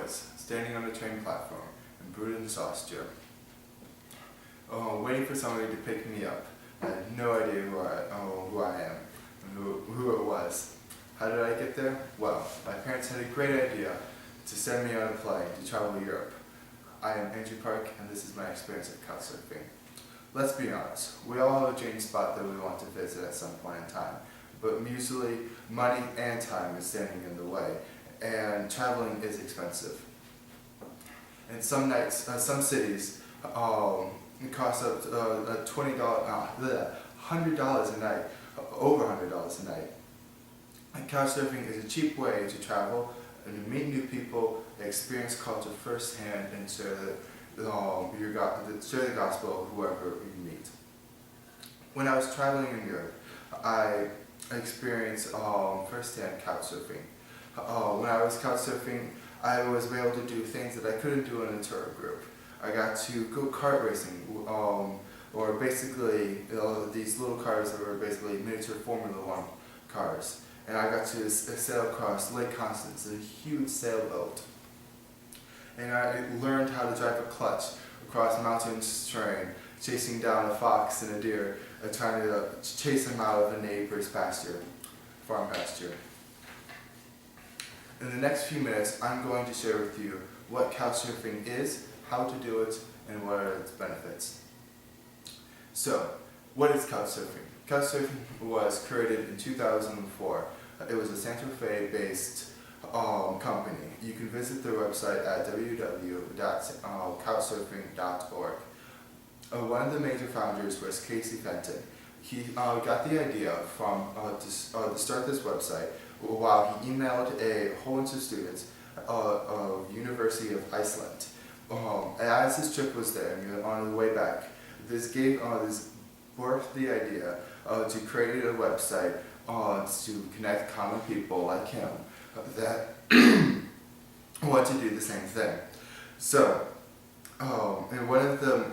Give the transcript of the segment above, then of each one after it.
was, standing on a train platform in Bruden's, Austria, waiting for somebody to pick me up. I had no idea who I am and who it was. How did I get there? Well, my parents had a great idea to send me on a plane to travel Europe. I am Andrew Parke, and this is my experience of couchsurfing. Let's be honest, we all have a dream spot that we want to visit at some point in time, but usually money and time is standing in the way, and traveling is expensive. And some nights, some cities, it costs up to $100 a night, over $100 a night. And couchsurfing is a cheap way to travel and to meet new people, experience culture firsthand, and share the gospel with whoever you meet. When I was traveling in Europe, I experienced firsthand couchsurfing. When I was couchsurfing, I was able to do things that I couldn't do in a tour group. I got to go kart racing, or basically these little cars that were basically miniature Formula One cars. And I got to sail across Lake Constance, a huge sailboat. And I learned how to drive a clutch across mountainous terrain, chasing down a fox and a deer, trying to chase them out of a neighbor's farm pasture. In the next few minutes, I'm going to share with you what couchsurfing is, how to do it, and what are its benefits. So, what is couchsurfing? Couchsurfing was created in 2004. It was a Santa Fe-based company. You can visit their website at www.couchsurfing.org. One of the major founders was Casey Fenton. He got the idea to start this website while he emailed a whole bunch of students of University of Iceland. As his trip was there, and on the way back, this birthed the idea to create a website to connect common people like him that want to do the same thing. So, and one of the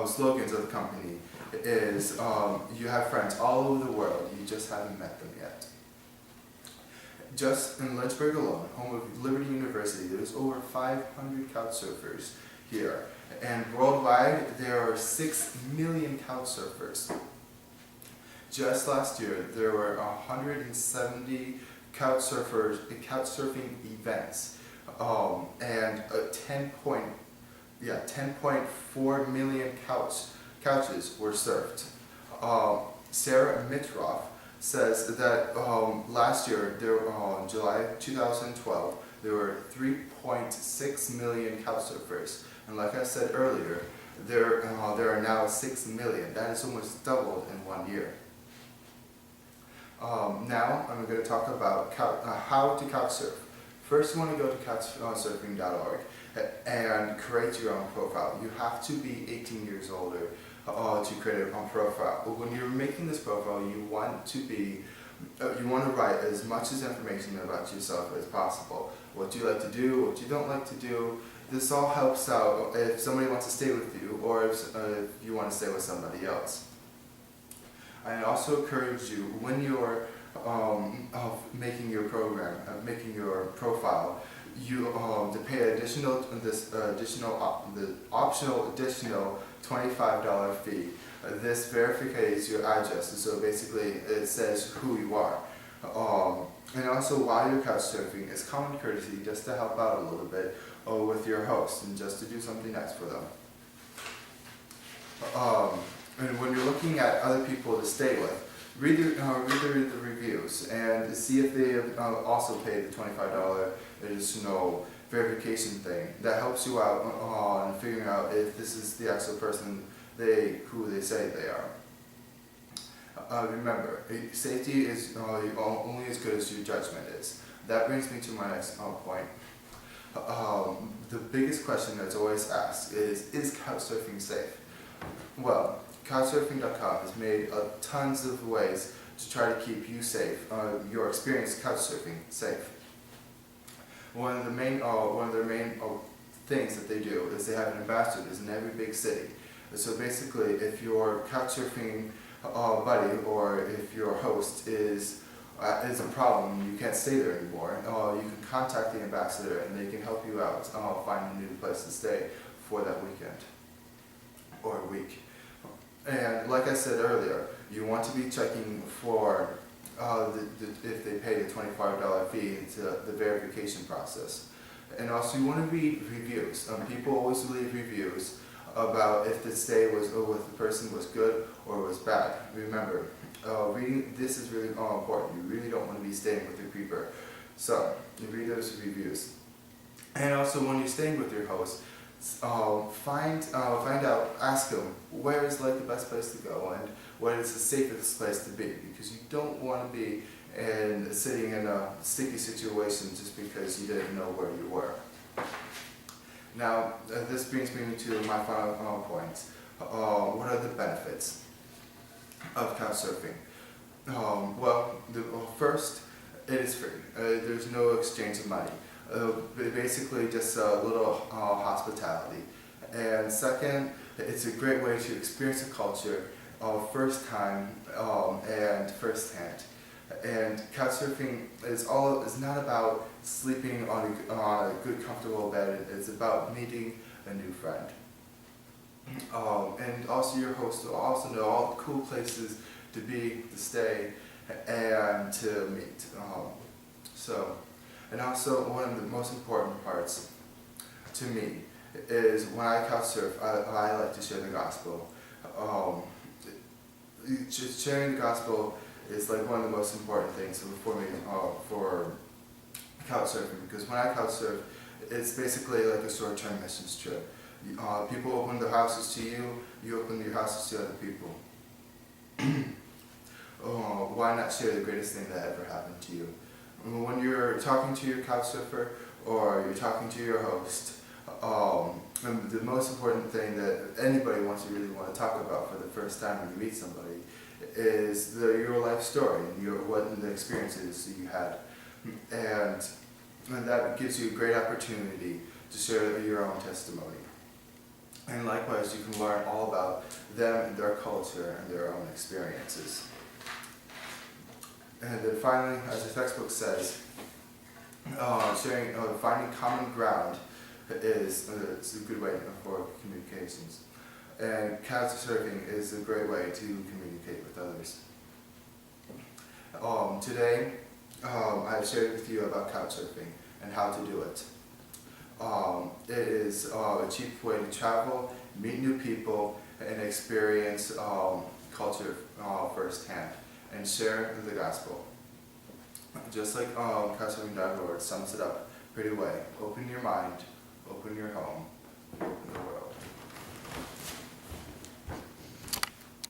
slogans of the company is, you have friends all over the world, you just haven't met them yet. Just in Lynchburg alone, home of Liberty University, there's over 500 couchsurfers here. And worldwide, there are 6 million couchsurfers. Just last year, there were 170 couchsurfing events, and 10.4 million couches were surfed. Sarah Mitroff says that last year, July 2012, there were 3.6 million couchsurfers. And like I said earlier, there are now 6 million. That is almost doubled in 1 year. Now I'm going to talk about how to couchsurf. First, you want to go to couchsurfing.org and create your own profile. You have to be 18 years older to create a profile. But when you're making this profile, you want to write as much information about yourself as possible. What you like to do, what you don't like to do. This all helps out if somebody wants to stay with you, or if you want to stay with somebody else. I also encourage you, when you're making your profile, you to pay the optional additional $25 fee. This verifies your address, so basically it says who you are. And also, while you're couchsurfing, it's common courtesy just to help out a little bit with your host and just to do something nice for them. And when you're looking at other people to stay with, read the reviews and see if they have also paid the $25 additional verification thing. That helps you out on figuring out if this is the actual person who they say they are. Remember, safety is only as good as your judgment is. That brings me to my next point. The biggest question that's always asked is couchsurfing safe? Well, couchsurfing.com has made tons of ways to try to keep you safe, your experience couchsurfing safe. One of their main things that they do is they have ambassadors in every big city. So basically, if your couchsurfing buddy or if your host is is a problem, you can't stay there anymore, you can contact the ambassador and they can help you out find a new place to stay for that weekend or week. And like I said earlier, you want to be checking for if they pay the $25 fee into the verification process. And also you want to read reviews. People always leave reviews about if the stay was, or if the person was good or was bad. Remember, reading this is really important. You really don't want to be staying with your creeper. So, you read those reviews. And also when you're staying with your host, find out, ask them where is like the best place to go and what is the safest place to be, because you don't want to be sitting in a sticky situation just because you didn't know where you were. Now, this brings me to my final point. What are the benefits of couch surfing? First, it is free. There's no exchange of money. Basically just a little hospitality. And second, it's a great way to experience the culture first time and firsthand. And couch surfing is not about sleeping on a good comfortable bed. It's about meeting a new friend. And also your host will also know all the cool places to be, to stay, and to meet. And also one of the most important parts to me is when I couch surf, I like to share the gospel. Just sharing the gospel is like one of the most important things for me for couch surfing, because when I couch surf, it's basically like a short-term missions trip. People open their houses to you, you open your houses to other people. Why not share the greatest thing that ever happened to you? When you're talking to your couch surfer or you're talking to your host, the most important thing that anybody really want to talk about for the first time when you meet somebody is your life story and the experiences that you had. And that gives you a great opportunity to share your own testimony. And likewise, you can learn all about them and their culture and their own experiences. And then finally, as the textbook says, finding common ground is a good way for communications. And couch surfing is a great way to communicate with others. Today, I've shared with you about couch surfing and how to do it. It is a cheap way to travel, meet new people, and experience culture firsthand, and share the gospel. Just like couchsurfing.org sums it up pretty well. Open your mind, open your home,